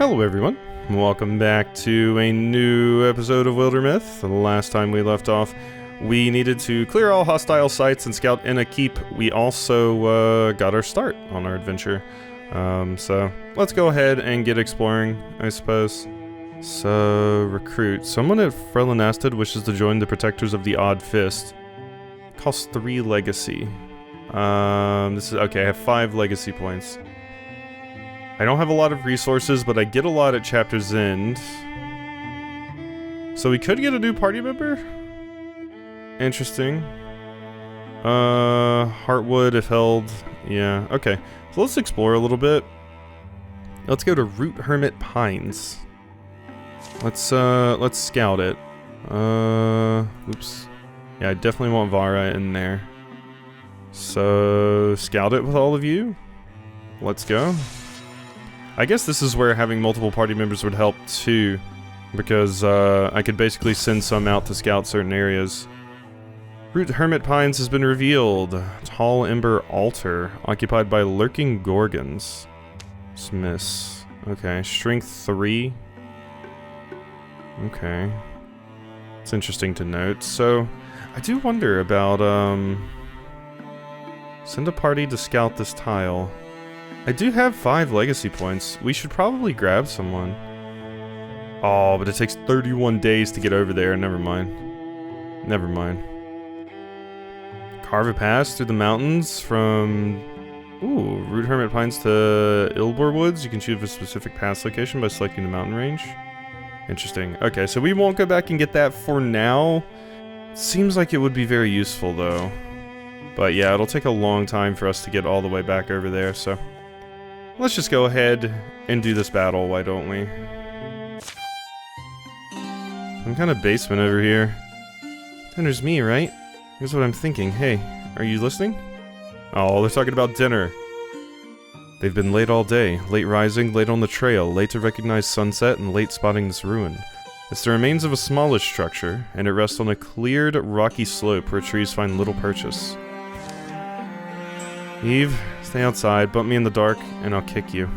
Hello everyone, welcome back to a new episode of Wildermyth. The last time we left off, we needed to clear all hostile sites and scout in a keep. We also got our start on our adventure. So let's go ahead and get exploring, I suppose. So, recruit. Someone at Frelinastad wishes to join the Protectors of the Odd Fist. Costs 3 legacy. This is okay, I have 5 legacy points. I don't have a lot of resources, but I get a lot at Chapter's End. So we could get a new party member? Interesting. Heartwood if held. Yeah, okay. So let's explore a little bit. Let's go to Root Hermit Pines. Let's scout it. Oops. Yeah, I definitely want Vara in there. So, scout it with all of you. Let's go. I guess this is where having multiple party members would help too, because I could basically send some out to scout certain areas. Root Hermit Pines has been revealed. Tall Ember Altar, occupied by lurking gorgons. Smiths. Okay, Strength 3. Okay. It's interesting to note. So, I do wonder about, send a party to scout this tile. I do have 5 legacy points. We should probably grab someone. Oh, but it takes 31 days to get over there. Never mind. Never mind. Carve a pass through the mountains from... Ooh, Root Hermit Pines to Ilbor Woods. You can choose a specific pass location by selecting the mountain range. Interesting. Okay, so we won't go back and get that for now. Seems like it would be very useful, though. But yeah, it'll take a long time for us to get all the way back over there, so... Let's just go ahead and do this battle, why don't we? Some kind of basement over here. Dinner's me, right? Here's what I'm thinking. Hey, are you listening? Oh, they're talking about dinner. They've been late all day. Late rising, late on the trail, late to recognize sunset, and late spotting this ruin. It's the remains of a smallish structure, and it rests on a cleared, rocky slope where trees find little purchase. Eve, stay outside, bump me in the dark, and I'll kick you.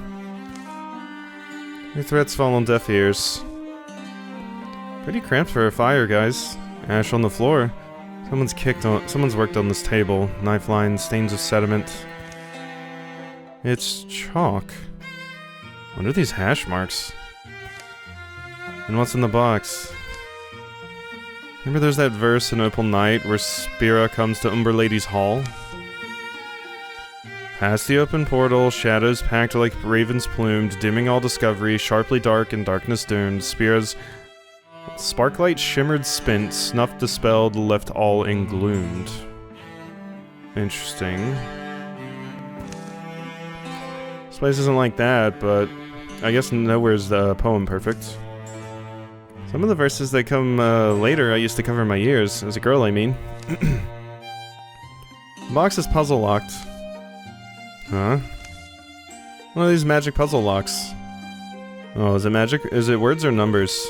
Your threats fall on deaf ears. Pretty cramped for a fire, guys. Ash on the floor. Someone's worked on this table. Knife lines, stains of sediment. It's chalk. What are these hash marks? And what's in the box? Remember there's that verse in Opal Night where Spira comes to Umber Lady's Hall? Past the open portal, shadows packed like ravens plumed, dimming all discovery, sharply dark and darkness doomed, Spira's sparklight shimmered spent, snuff dispelled, left all engloomed. Interesting. This place isn't like that, but I guess nowhere's the poem perfect. Some of the verses that come later I used to cover my ears, as a girl I mean. The box is puzzle locked. Huh? One of these magic puzzle locks. Oh, is it magic? Is it words or numbers?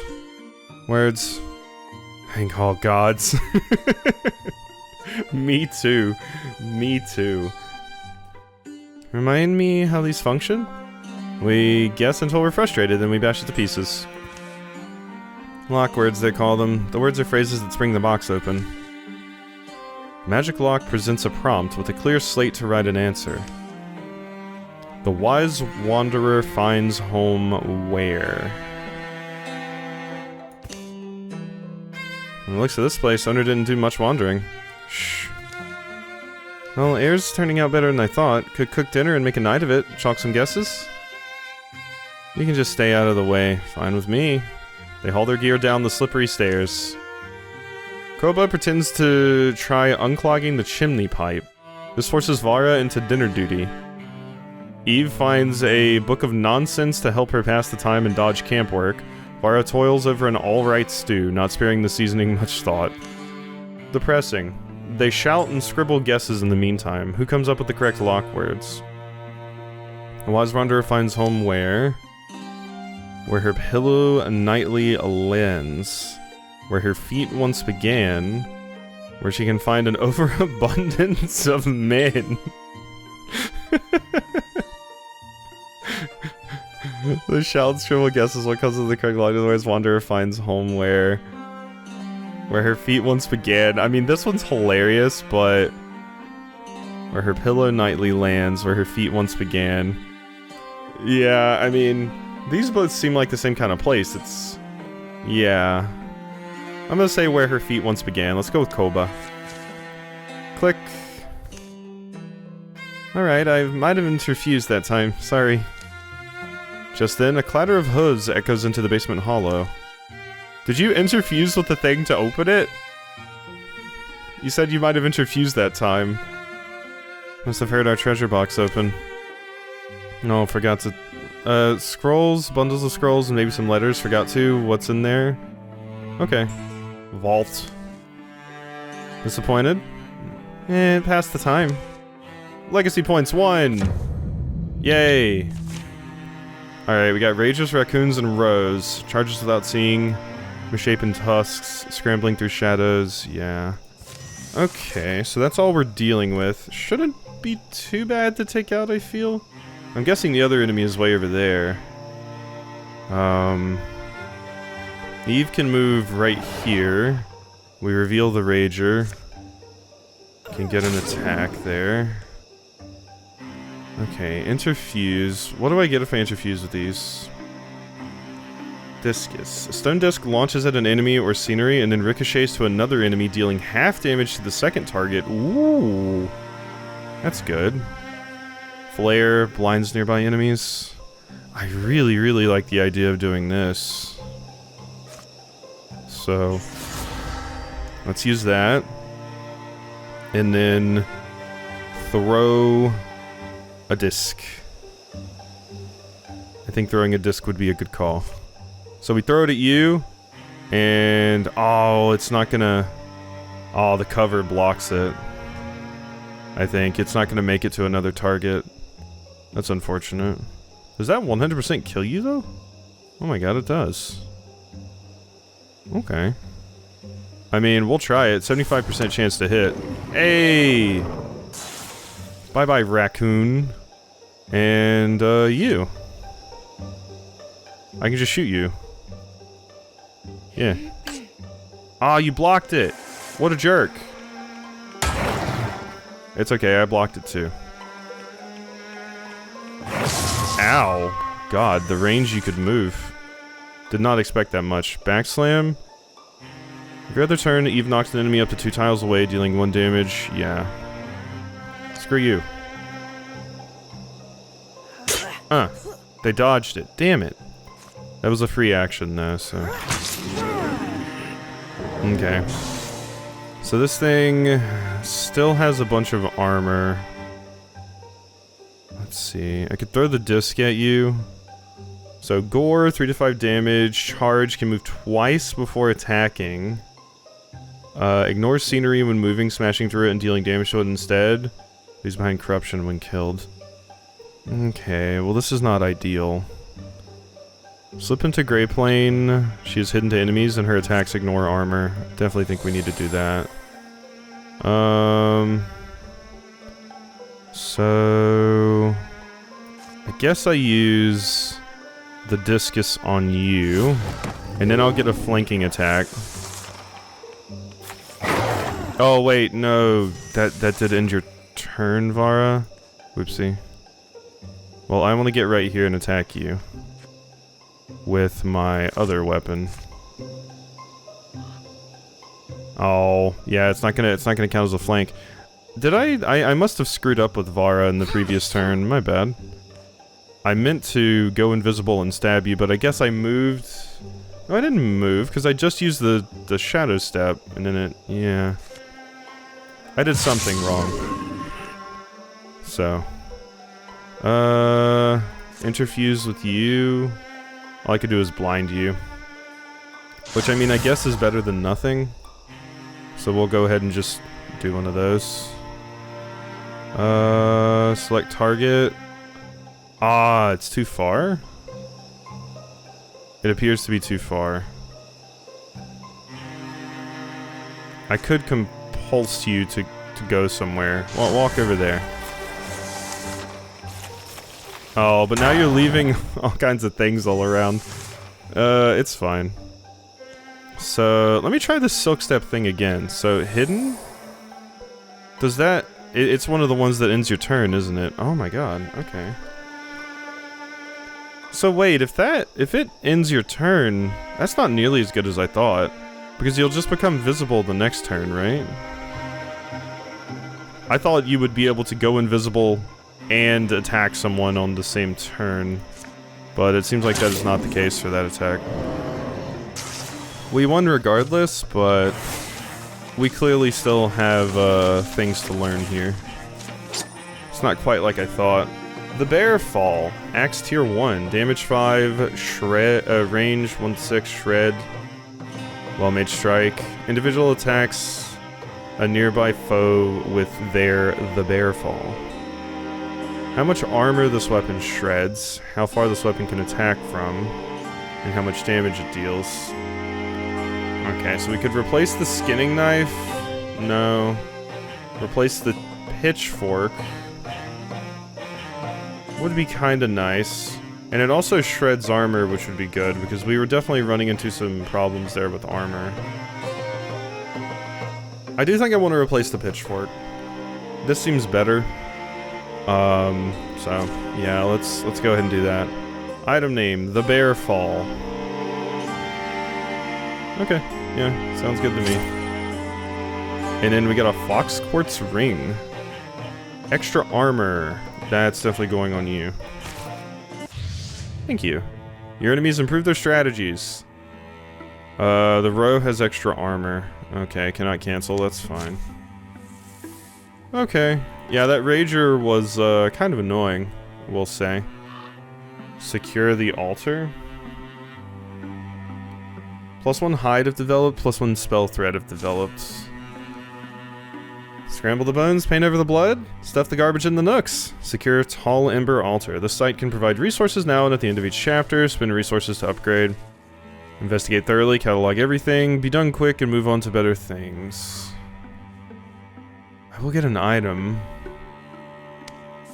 Words. Thank all gods. Me too. Me too. Remind me how these function? We guess until we're frustrated, then we bash it to pieces. Lock words, they call them. The words are phrases that spring the box open. Magic lock presents a prompt with a clear slate to write an answer. The wise wanderer finds home where? From the looks of this place, owner didn't do much wandering. Shh. Well, air's turning out better than I thought. Could cook dinner and make a night of it. Chalk some guesses? You can just stay out of the way. Fine with me. They haul their gear down the slippery stairs. Koba pretends to try unclogging the chimney pipe. This forces Vara into dinner duty. Eve finds a book of nonsense to help her pass the time and dodge camp work. Vara toils over an all-right stew, not sparing the seasoning much thought. Depressing. They shout and scribble guesses in the meantime. Who comes up with the correct lock words? A wise wanderer finds home where? Where her pillow nightly lends. Where her feet once began. Where she can find an overabundance of men. The child scribble guesses what comes to the correct line, otherwise Wanderer finds home where her feet once began. I mean, this one's hilarious, but where her pillow nightly lands, where her feet once began. Yeah, I mean, these both seem like the same kind of place. It's... yeah. I'm gonna say where her feet once began. Let's go with Koba. Click. Alright, I might have interfused that time. Sorry. Just then, a clatter of hooves echoes into the basement hollow. Did you interfuse with the thing to open it? You said you might have interfused that time. Must have heard our treasure box open. No, forgot to... scrolls, bundles of scrolls, and maybe some letters. Forgot to. What's in there? Okay. Vault. Disappointed? Past the time. Legacy points 1! Yay! Alright, we got Rages, Raccoons, and Rows. Charges without seeing. Misshapen tusks. Scrambling through shadows. Yeah. Okay, so that's all we're dealing with. Shouldn't be too bad to take out, I feel. I'm guessing the other enemy is way over there. Eve can move right here. We reveal the Rager. Can get an attack there. Okay, interfuse. What do I get if I interfuse with these? Discus. A stone disc launches at an enemy or scenery and then ricochets to another enemy, dealing half damage to the second target. Ooh. That's good. Flare blinds nearby enemies. I really, really like the idea of doing this. So, let's use that. And then throw a disc. I think throwing a disc would be a good call. So we throw it at you, and oh, it's not gonna... oh, the cover blocks it. I think it's not gonna make it to another target. That's unfortunate. Does that 100% kill you, though? Oh my god, it does. Okay. I mean, we'll try it. 75% chance to hit. Hey! Bye-bye, raccoon. And, you. I can just shoot you. Yeah. Ah, you blocked it! What a jerk. It's okay, I blocked it too. Ow. God, the range you could move. Did not expect that much. Backslam. Every other turn, Eve knocks an enemy up to 2 tiles away, dealing 1 damage. Yeah. Screw you. They dodged it. Damn it. That was a free action though, so... okay. So this thing still has a bunch of armor. Let's see. I could throw the disc at you. So gore, 3 to 5 damage. Charge, can move twice before attacking. Ignores scenery when moving, smashing through it and dealing damage to it instead. Leaves behind corruption when killed. Okay, well this is not ideal. Slip into Grey Plane. She is hidden to enemies and her attacks ignore armor. Definitely think we need to do that. So... I guess I use the discus on you, and then I'll get a flanking attack. Oh wait, no, that did end your turn, Vara. Whoopsie. Well, I want to get right here and attack you with my other weapon. Oh, yeah, it's not gonna count as a flank. Did I must have screwed up with Vara in the previous turn. My bad. I meant to go invisible and stab you, but I guess I moved... No, I didn't move, because I just used the shadow step, and then it... yeah. I did something wrong. So. Interfuse with you. All I could do is blind you. Which, I mean, I guess is better than nothing. So we'll go ahead and just do one of those. Select target. Ah, it's too far? It appears to be too far. I could compulse you to go somewhere. Walk over there. Oh, but now you're leaving all kinds of things all around. It's fine. So, let me try this Silk Step thing again. So, hidden? Does that... It's one of the ones that ends your turn, isn't it? Oh my god, okay. So wait, if it ends your turn, that's not nearly as good as I thought. Because you'll just become visible the next turn, right? I thought you would be able to go invisible and attack someone on the same turn. But it seems like that is not the case for that attack. We won regardless, but we clearly still have things to learn here. It's not quite like I thought. The Bear Fall, Axe Tier 1, damage 5, shred, range 1/6, shred, well-made strike. Individual attacks a nearby foe with the Bear Fall. How much armor this weapon shreds, how far this weapon can attack from, and how much damage it deals. Okay, so we could replace the skinning knife. No. Replace the pitchfork. Would be kinda nice. And it also shreds armor, which would be good, because we were definitely running into some problems there with armor. I do think I want to replace the pitchfork. This seems better. So, yeah, let's go ahead and do that. Item name, the Bear Fall. Okay, yeah, sounds good to me. And then we got a Fox Quartz Ring. Extra armor. That's definitely going on you. Thank you. Your enemies improve their strategies. The row has extra armor. Okay, cannot cancel, that's fine. Okay. Yeah, that Rager was kind of annoying, we'll say. Secure the altar. +1 hide if developed, +1 spell threat if developed. Scramble the bones, paint over the blood, stuff the garbage in the nooks. Secure Tall Ember Altar. This site can provide resources now and at the end of each chapter. Spend resources to upgrade. Investigate thoroughly, catalog everything, be done quick, and move on to better things. I will get an item.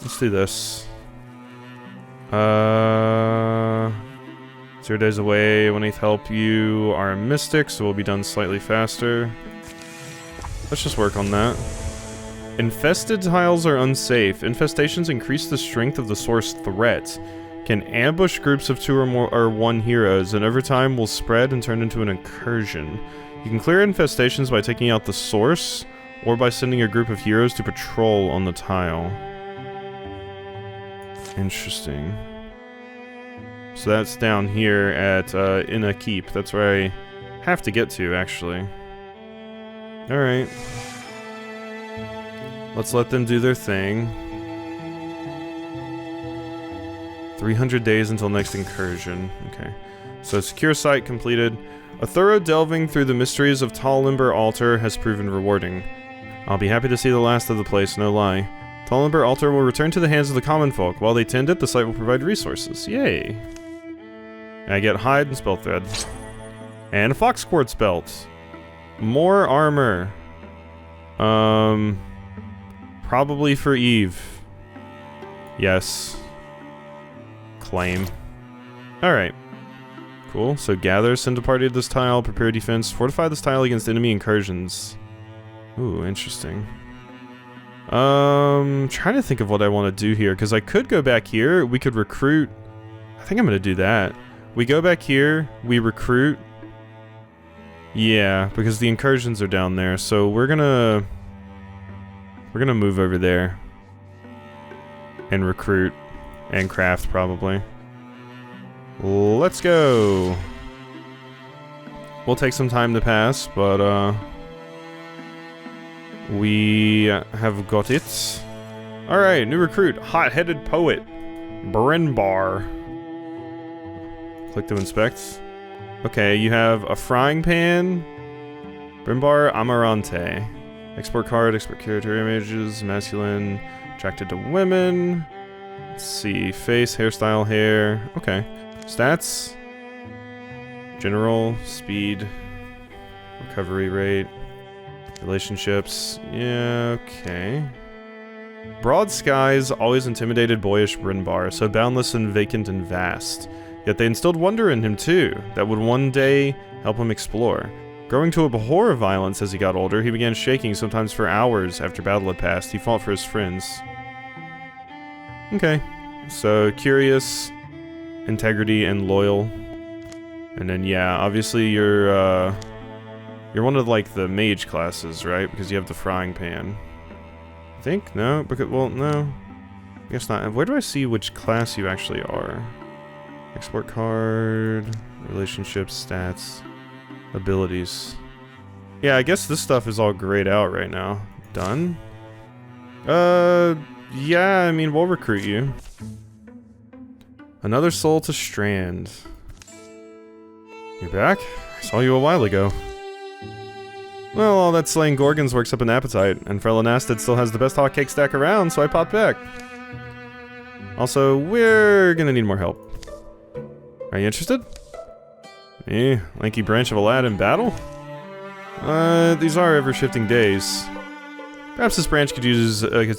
Let's do this. 0 days away. When I help you are a mystic, so we'll be done slightly faster. Let's just work on that. Infested tiles are unsafe. Infestations increase the strength of the source threat. Can ambush groups of 2 or more or 1 heroes, and over time will spread and turn into an incursion. You can clear infestations by taking out the source, or by sending a group of heroes to patrol on the tile. Interesting. So that's down here at in a keep. That's where I have to get to, actually. Alright. Let's let them do their thing. 300 days until next incursion. Okay. So secure site completed. A thorough delving through the mysteries of Tall Ember Altar has proven rewarding. I'll be happy to see the last of the place, no lie. Tall Ember Altar will return to the hands of the common folk. While they tend it, the site will provide resources. Yay. I get hide and spell thread. And a Fox Quartz belt. More armor. Probably for Eve. Yes. Claim. Alright. Cool. So gather, send a party to this tile, prepare defense, fortify this tile against enemy incursions. Ooh, interesting. Trying to think of what I want to do here, because I could go back here, we could recruit. I think I'm going to do that. We go back here, we recruit. Yeah, because the incursions are down there, so we're gonna move over there. And recruit. And craft, probably. Let's go! We'll take some time to pass, but, we have got it. Alright, new recruit. Hot-headed poet. Brenbar. Click to inspect. Okay, you have a frying pan. Brenbar Amarante. Export card, export character images, masculine, attracted to women. Let's see, face, hairstyle, hair. Okay. Stats. General, speed, recovery rate, relationships. Yeah, okay. Broad skies always intimidated boyish Brynbar, so boundless and vacant and vast. Yet they instilled wonder in him too, that would one day help him explore. Growing to abhor of violence as he got older, he began shaking sometimes for hours after battle had passed. He fought for his friends. Okay, so curious, integrity, and loyal. And then yeah, obviously you're one of like the mage classes, right? Because you have the frying pan. I think? No? Because, well, no. I guess not. Where do I see which class you actually are? Export card, relationships, stats, abilities. Yeah, I guess this stuff is all grayed out right now. Done? Yeah, I mean, we'll recruit you. Another soul to strand. You're back? I saw you a while ago. Well, all that slaying Gorgons works up an appetite, and Frelinastid still has the best hotcake stack around, so I popped back. Also, we're gonna need more help. Are you interested? Eh, lanky branch of a lad in battle? These are ever-shifting days. Perhaps this branch could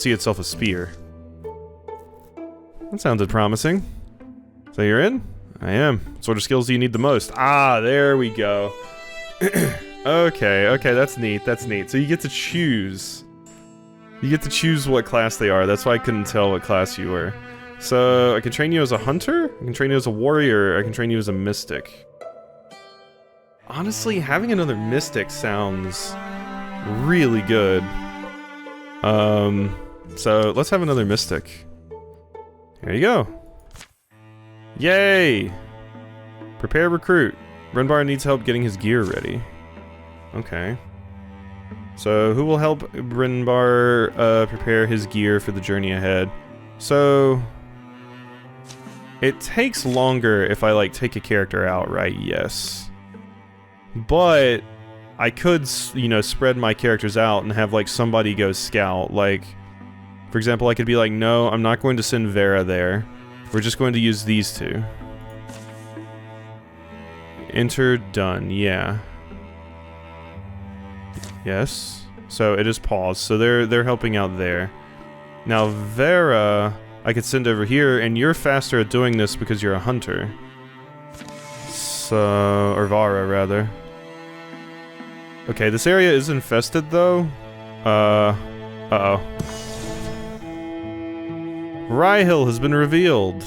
see itself a spear. That sounded promising. So you're in? I am. What sort of skills do you need the most? Ah, there we go. Okay, that's neat, that's neat. So you get to choose. You get to choose what class they are. That's why I couldn't tell what class you were. So, I can train you as a hunter, I can train you as a warrior, I can train you as a mystic. Honestly, having another mystic sounds really good. So let's have another mystic. There you go. Yay! Prepare recruit. Brynbar needs help getting his gear ready. Okay. So, who will help Brynbar prepare his gear for the journey ahead? So, it takes longer if I, like, take a character out, right? Yes. But, I could, you know, spread my characters out and have, like, somebody go scout. Like, for example, I could be like, no, I'm not going to send Vera there. We're just going to use these two. Enter done, yeah. Yes. So it is paused. So they're helping out there. Now Vera, I could send over here, and you're faster at doing this because you're a hunter. So, or Vara rather. Okay, this area is infested though. Uh-oh. Rhyhill has been revealed.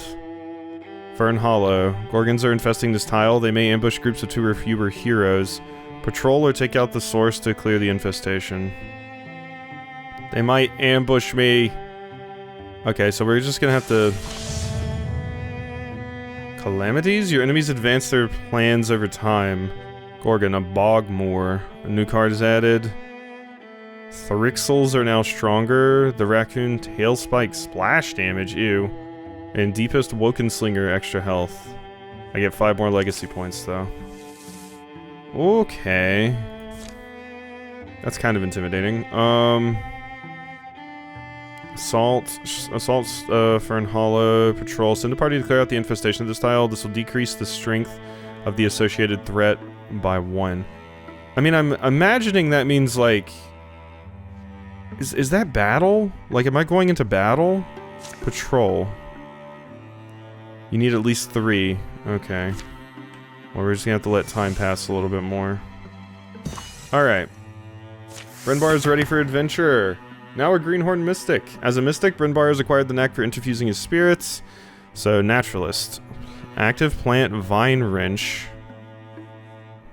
Fern Hollow. Gorgons are infesting this tile. They may ambush groups of 2 or fewer heroes. Patrol or take out the source to clear the infestation. They might ambush me. Okay, so we're just gonna have to... Calamities? Your enemies advance their plans over time. Gorgon, a Bogmoor. A new card is added. Thrixels are now stronger. The Raccoon Tailspike splash damage, ew. And Deepest Woken Slinger extra health. I get 5 more legacy points though. Okay. That's kind of intimidating. Assault, Fern Hollow, Patrol. Send a party to clear out the infestation of this tile. This will decrease the strength of the associated threat by 1. I mean, I'm imagining that means like... Is that battle? Like, am I going into battle? Patrol. You need at least 3. Okay. Well, we're just gonna have to let time pass a little bit more. Alright. Brynbar is ready for adventure. Now a Greenhorn Mystic. As a Mystic, Brynbar has acquired the knack for interfusing his spirits. So, Naturalist. Active Plant Vine Wrench.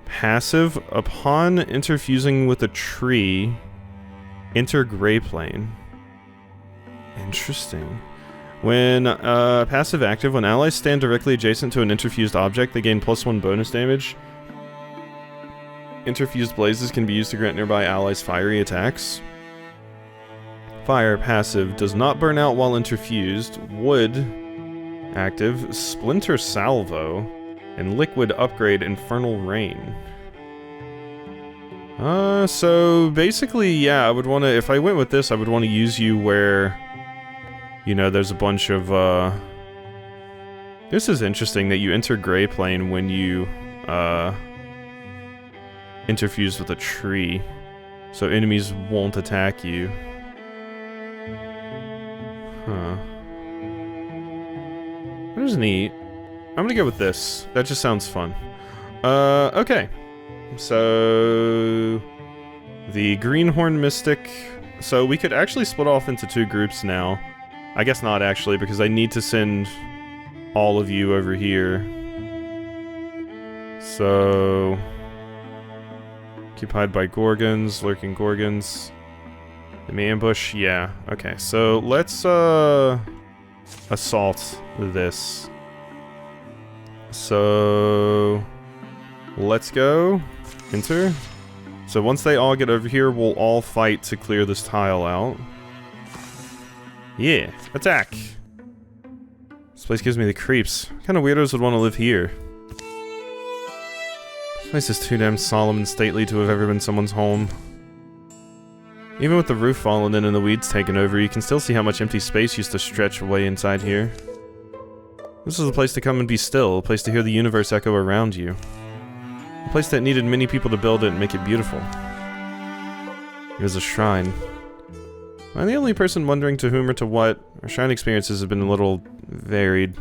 Passive, upon interfusing with a tree, enter Grey Plane. Interesting. When passive active, when allies stand directly adjacent to an interfused object, they gain +1 bonus damage. Interfused blazes can be used to grant nearby allies fiery attacks. Fire passive does not burn out while interfused. Wood active, Splinter Salvo, and liquid upgrade Infernal Rain. So basically, yeah, I would want to, if I went with this, I would want to use you where, you know, there's a bunch of, this is interesting that you enter Grey Plane when you, interfuse with a tree, so enemies won't attack you. Huh. That was neat. I'm gonna go with this. That just sounds fun. Okay. So... the Greenhorn Mystic. So we could actually split off into 2 groups now. I guess not actually, because I need to send all of you over here. So... occupied by Gorgons, lurking Gorgons. They may ambush, yeah. Okay, so let's, assault this. So... let's go. Enter. So once they all get over here, we'll all fight to clear this tile out. Yeah, attack! This place gives me the creeps. What kind of weirdos would want to live here? This place is too damn solemn and stately to have ever been someone's home. Even with the roof falling in and the weeds taken over, you can still see how much empty space used to stretch away inside here. This is a place to come and be still, a place to hear the universe echo around you. A place that needed many people to build it and make it beautiful. It was a shrine. Am I the only person wondering to whom or to what? Our shrine experiences have been a little varied.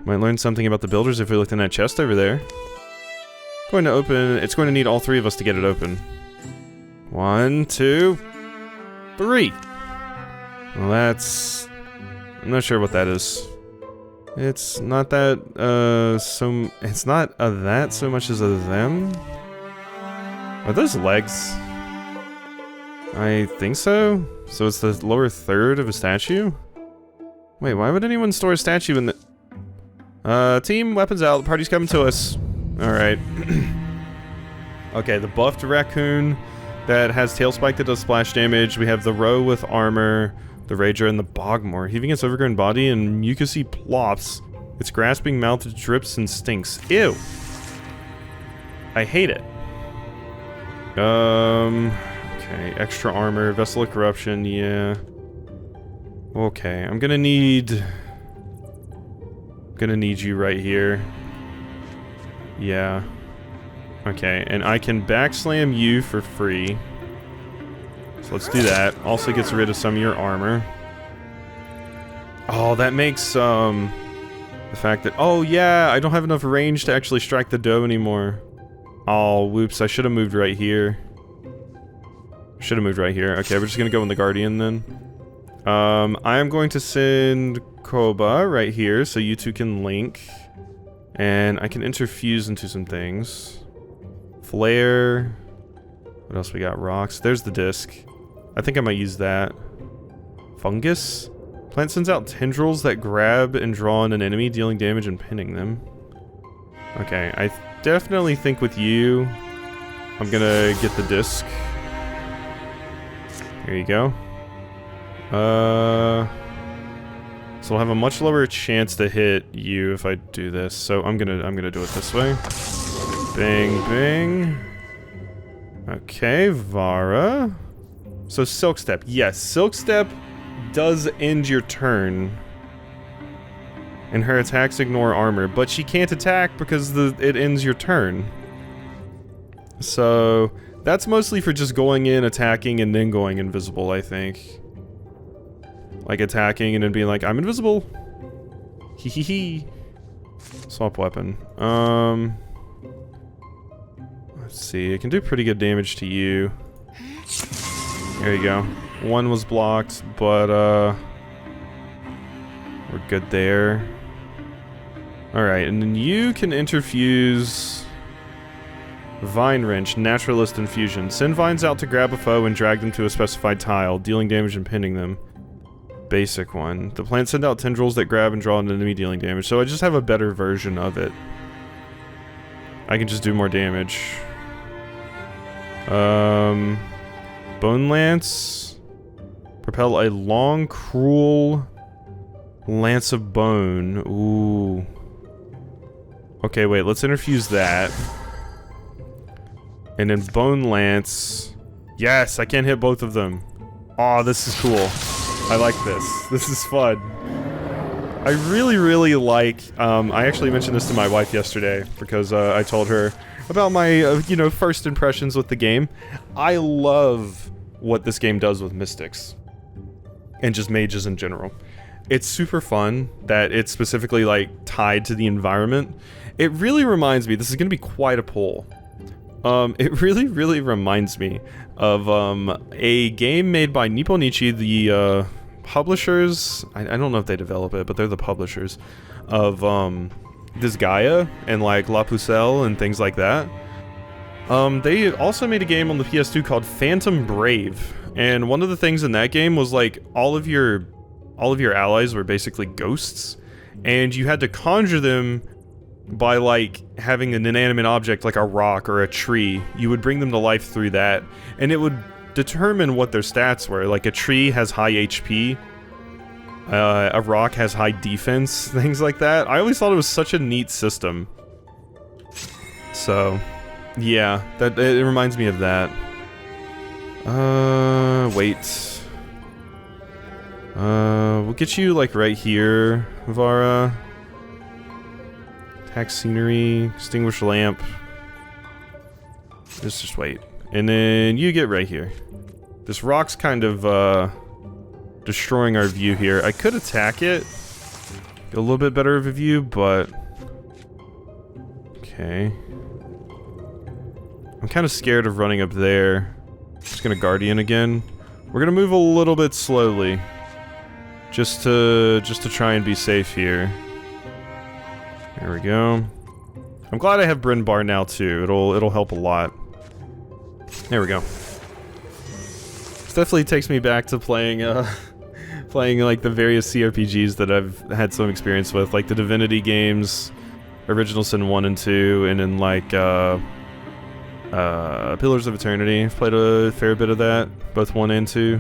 Might learn something about the builders if we looked in that chest over there. Going to open... it's going to need all 3 of us to get it open. 1, 2, 3! Well, that's... I'm not sure what that is. It's not that, it's not a that so much as a them? Are those legs? I think so? So it's the lower third of a statue? Wait, why would anyone store a statue in the... team, weapons out, the party's coming to us. Alright. Okay, the buffed raccoon that has tail spike that does splash damage. We have the roe with armor, the rager, and the bogmore. Heaving its overgrown body and mucousy plops. Its grasping mouth drips and stinks. Ew! I hate it. Okay, extra armor, Vessel of Corruption, yeah. Okay, I'm gonna need you right here. Yeah. Okay, and I can backslam you for free. So let's do that. Also gets rid of some of your armor. Oh, that makes, the fact that... oh, yeah, I don't have enough range to actually strike the doe anymore. Oh, whoops, I should have moved right here. Should have moved right here. Okay, we're just gonna go in the Guardian then. I am going to send Koba right here, so you 2 can link. And I can interfuse into some things. Flare. What else we got? Rocks. There's the disc. I think I might use that. Fungus? Plant sends out tendrils that grab and draw on an enemy, dealing damage and pinning them. Okay, I definitely think with you, I'm gonna get the disc. Here you go. So I'll have a much lower chance to hit you if I do this. So I'm gonna do it this way. Bang, bang. Okay, Vara. So Silk Step. Yes, Silk Step does end your turn. And her attacks ignore armor, but she can't attack because it ends your turn. So that's mostly for just going in, attacking, and then going invisible, I think. Like attacking and then being like, I'm invisible. Hee hee hee. Swap weapon. Let's see, it can do pretty good damage to you. There you go. 1 was blocked, but we're good there. Alright, and then you can interfuse Vine Wrench, Naturalist Infusion. Send vines out to grab a foe and drag them to a specified tile, dealing damage and pinning them. Basic one. The plants send out tendrils that grab and draw an enemy, dealing damage. So I just have a better version of it. I can just do more damage. Bone Lance. Propel a long, cruel lance of bone. Ooh. Okay, wait, let's interfuse that. And then Bone Lance. Yes, I can't hit both of them. Aw, this is cool. I like this. This is fun. I really, really like... I actually mentioned this to my wife yesterday because I told her about my, you know, first impressions with the game. I love what this game does with mystics. and just mages in general. It's super fun that it's specifically, like, tied to the environment. It really reminds me, this is gonna be quite a pull. It really reminds me of, a game made by Nipponichi, the, publishers. I don't know if they develop it, but they're the publishers of, this Gaia and, like, La Pucelle and things like that. They also made a game on the PS2 called Phantom Brave, and one of the things in that game was, like, all of your allies were basically ghosts, and you had to conjure them by, like, having an inanimate object like a rock or a tree. You would bring them to life through that, and it would determine what their stats were. Like, a tree has high HP, a rock has high defense, things like that. I always thought it was such a neat system. So, yeah, it reminds me of that. Wait. We'll get you, like, right here, Vara. Attack scenery, extinguish lamp. Just wait. And then you get right here. This rock's kind of, destroying our view here. I could attack it. Get a little bit better of a view, but... Okay. I'm kind of scared of running up there. Just gonna Guardian again. We're gonna move a little bit slowly. Just to try and be safe here. There we go. I'm glad I have Bryn Bar now too. It'll help a lot. There we go. This definitely takes me back to playing playing like the various CRPGs that I've had some experience with, like the Divinity games, Original Sin 1 and 2, and then like Pillars of Eternity. I've played a fair bit of that, both 1 and 2.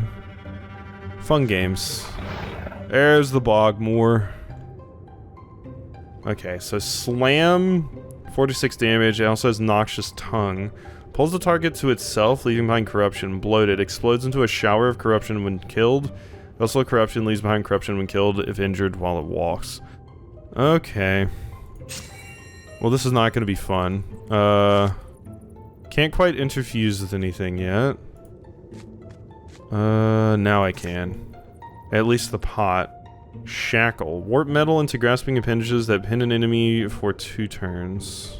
Fun games. There's the Bogmore. Okay, so Slam, 46 damage. It also has Noxious Tongue. Pulls the target to itself, leaving behind corruption. Bloated. Explodes into a shower of corruption when killed. Also, corruption leaves behind corruption when killed if injured while it walks. Okay. Well, this is not going to be fun. Can't quite interfuse with anything yet. Now I can. At least the pot. Shackle. Warp metal into grasping appendages that pin an enemy for 2 turns.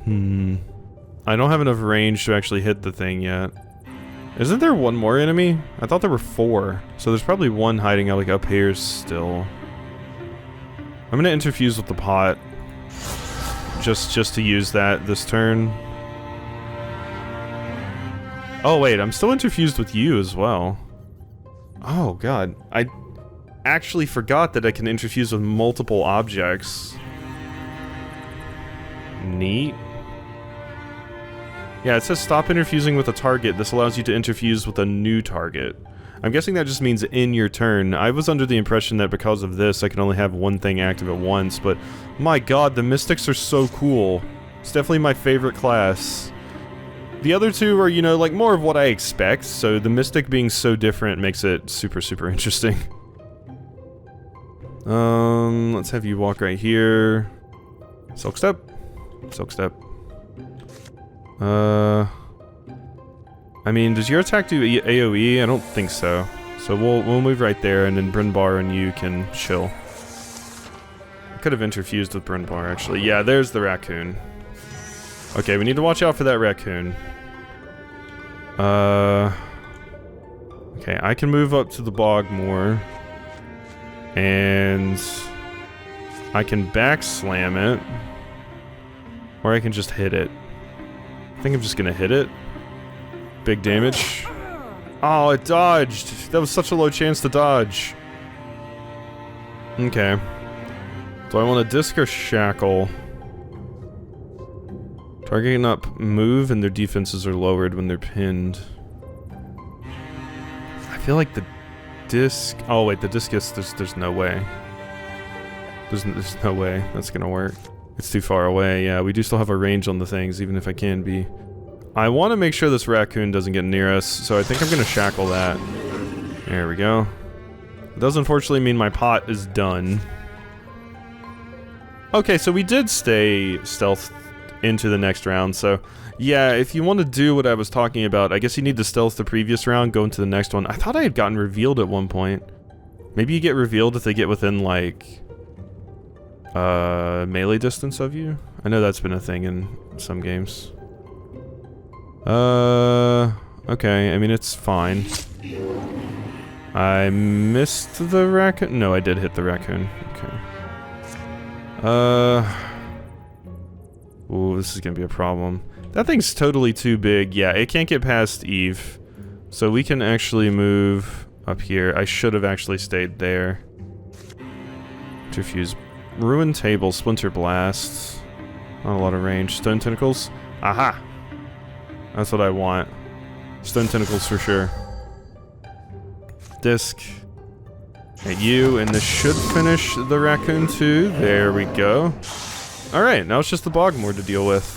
I don't have enough range to actually hit the thing yet. Isn't there one more enemy? I thought there were 4. So there's probably one hiding out like up here still. I'm gonna interfuse with the pot. Just to use that this turn. Oh wait, I'm still interfused with you as well. Oh god, I actually forgot that I can interfuse with multiple objects. Neat. Yeah, it says stop interfusing with a target. This allows you to interfuse with a new target. I'm guessing that just means in your turn. I was under the impression that because of this, I can only have one thing active at once, but my god, the Mystics are so cool. It's definitely my favorite class. The other two are, you know, like more of what I expect, so the Mystic being so different makes it super interesting. Let's have you walk right here. Silk Step. Silk Step. I mean, does your attack do AoE? I don't think so. So we'll move right there, and then Bryn Bar and you can chill. I could have interfused with Bryn Bar, actually. Yeah, there's the raccoon. Okay, we need to watch out for that raccoon. Okay, I can move up to the Bogmore. And I can back slam it. Or I can just hit it. I think I'm just gonna hit it. Big damage. Oh, it dodged! That was such a low chance to dodge. Okay. Do I want to disc or shackle? Target cannot move and their defenses are lowered when they're pinned. I feel like the disc... Oh wait, the discus, there's no way. There's no way that's gonna work. It's too far away. Yeah, we do still have a range on the things, even if I can be. I want to make sure this raccoon doesn't get near us, so I think I'm gonna shackle that. There we go. It does unfortunately mean my pot is done. Okay, so we did stay stealth into the next round. So, yeah, if you want to do what I was talking about, I guess you need to stealth the previous round, go into the next one. I thought I had gotten revealed at one point. Maybe you get revealed if they get within, like, melee distance of you? I know that's been a thing in some games. Okay, I mean, it's fine. I missed the raccoon? No, I did hit the raccoon. Okay. Ooh, this is gonna be a problem. That thing's totally too big. Yeah, it can't get past Eve. So we can actually move up here. I should have actually stayed there. To fuse. Ruined table, splinter blast. Not a lot of range. Stone tentacles. Aha! That's what I want. Stone tentacles for sure. Disc. At you, and this should finish the raccoon too. There we go. Alright, now it's just the Bogmore to deal with.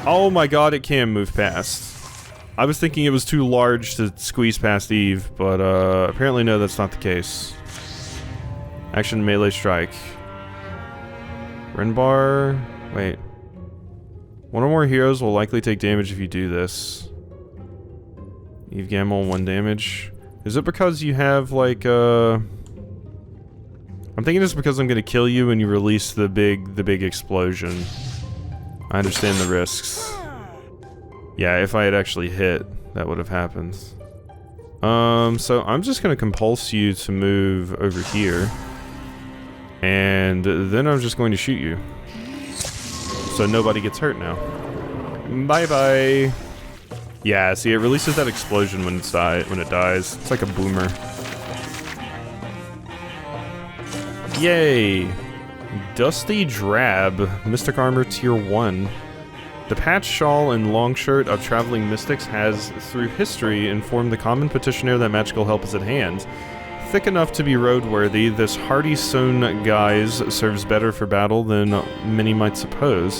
Oh my god, it can move past. I was thinking it was too large to squeeze past Eve, but apparently no, that's not the case. Action melee strike. Renbar. Wait. One or more heroes will likely take damage if you do this. Eve Gamble, 1 damage. Is it because you have, like, I'm thinking it's because I'm gonna kill you and you release the big explosion. I understand the risks. Yeah, if I had actually hit, that would have happened. So I'm just gonna compulse you to move over here. And then I'm just going to shoot you. So nobody gets hurt now. Bye-bye. Yeah, see, it releases that explosion when it dies. It's like a boomer. Yay! Dusty Drab, Mystic Armor Tier 1. The patch, shawl, and long shirt of traveling mystics has, through history, informed the common petitioner that magical help is at hand. Thick enough to be roadworthy, this hardy sewn guise serves better for battle than many might suppose.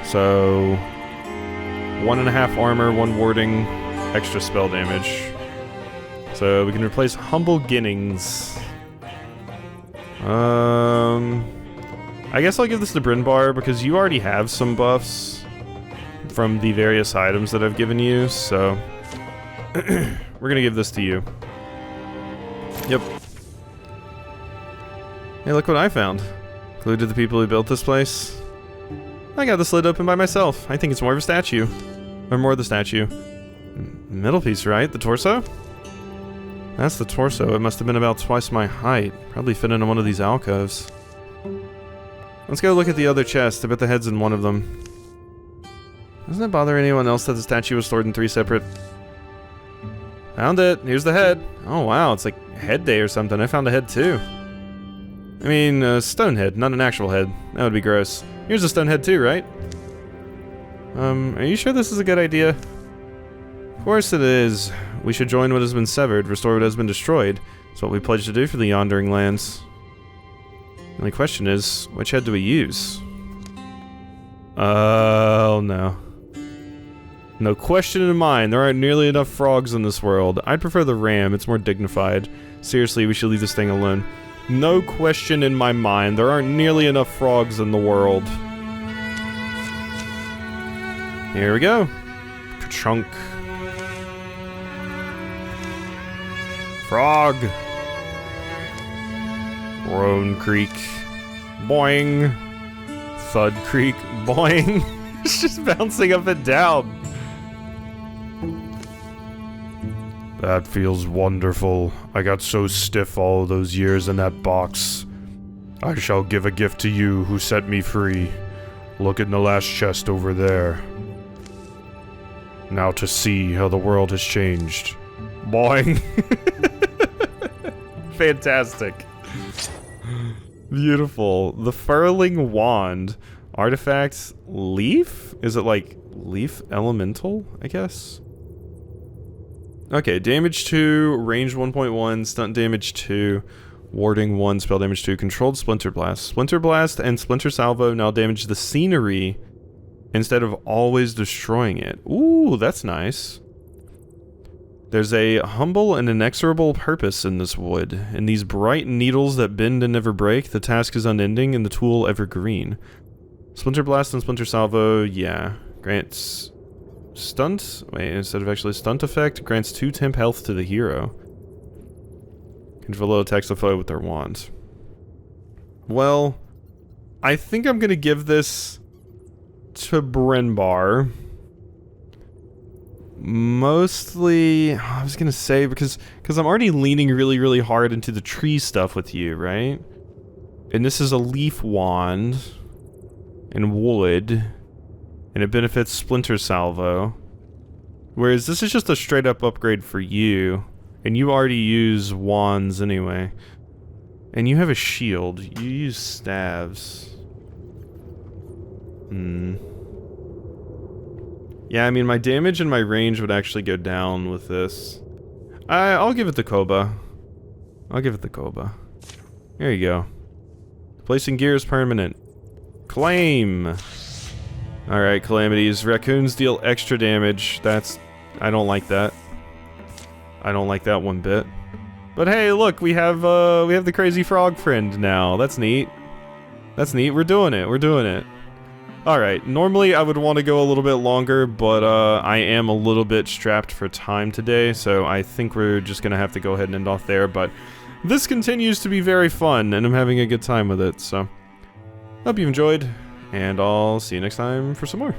So... 1.5 armor, 1 warding, extra spell damage. So we can replace Humble Ginnings. I guess I'll give this to Brynbar because you already have some buffs from the various items that I've given you, so we're gonna give this to you. Yep. Hey, look what I found. Clue to the people who built this place. I got this lid open by myself. I think it's more of a statue. Or more of the statue. Middle piece, right? The torso? That's the torso. It must have been about twice my height. Probably fit into one of these alcoves. Let's go look at the other chest. I bet the head's in one of them. Doesn't it bother anyone else that the statue was stored in 3 separate... Found it! Here's the head! Oh wow, it's like head day or something. I found a head too. I mean, a stone head, not an actual head. That would be gross. Here's a stone head too, right? Are you sure this is a good idea? Of course it is. We should join what has been severed, restore what has been destroyed. It's what we pledged to do for the Yondering Lands. The only question is, which head do we use? Oh no. No question in mind, there aren't nearly enough frogs in this world. I'd prefer the ram, it's more dignified. Seriously, we should leave this thing alone. No question in my mind, there aren't nearly enough frogs in the world. Here we go. Ka-chunk. Frog. Roan Creek. Boing. Thud Creek. Boing. It's just bouncing up and down. That feels wonderful. I got so stiff all those years in that box. I shall give a gift to you who set me free. Look in the last chest over there. Now to see how the world has changed. Boing. Fantastic. Beautiful. The Furling Wand. Artifact Leaf? Is it like Leaf Elemental, I guess? Okay, damage 2, range 1.1, stunt damage 2, warding 1, spell damage 2, controlled Splinter Blast. Splinter Blast and Splinter Salvo now damage the scenery instead of always destroying it. Ooh, that's nice. There's a humble and inexorable purpose in this wood. In these bright needles that bend and never break, the task is unending and the tool evergreen. Splinter Blast and Splinter Salvo, yeah. Grants stunt? Wait, instead of actually stunt effect, grants 2 temp health to the hero. Control attacks the foe with their wands. Well, I think I'm gonna give this to Brenbar. Mostly, I was gonna say, because I'm already leaning really, really hard into the tree stuff with you, right? And this is a leaf wand. And wood. And it benefits Splinter Salvo. Whereas this is just a straight up upgrade for you. And you already use wands anyway. And you have a shield. You use staves. Yeah, I mean, my damage and my range would actually go down with this. I'll give it the Koba. I'll give it the Koba. There you go. Placing gear is permanent. Claim! Alright, calamities. Raccoons deal extra damage. I don't like that. I don't like that one bit. But hey, look, we have the crazy frog friend now. That's neat. That's neat. We're doing it. We're doing it. Alright, normally I would want to go a little bit longer, but I am a little bit strapped for time today, so I think we're just gonna have to go ahead and end off there, but this continues to be very fun, and I'm having a good time with it, so hope you enjoyed, and I'll see you next time for some more.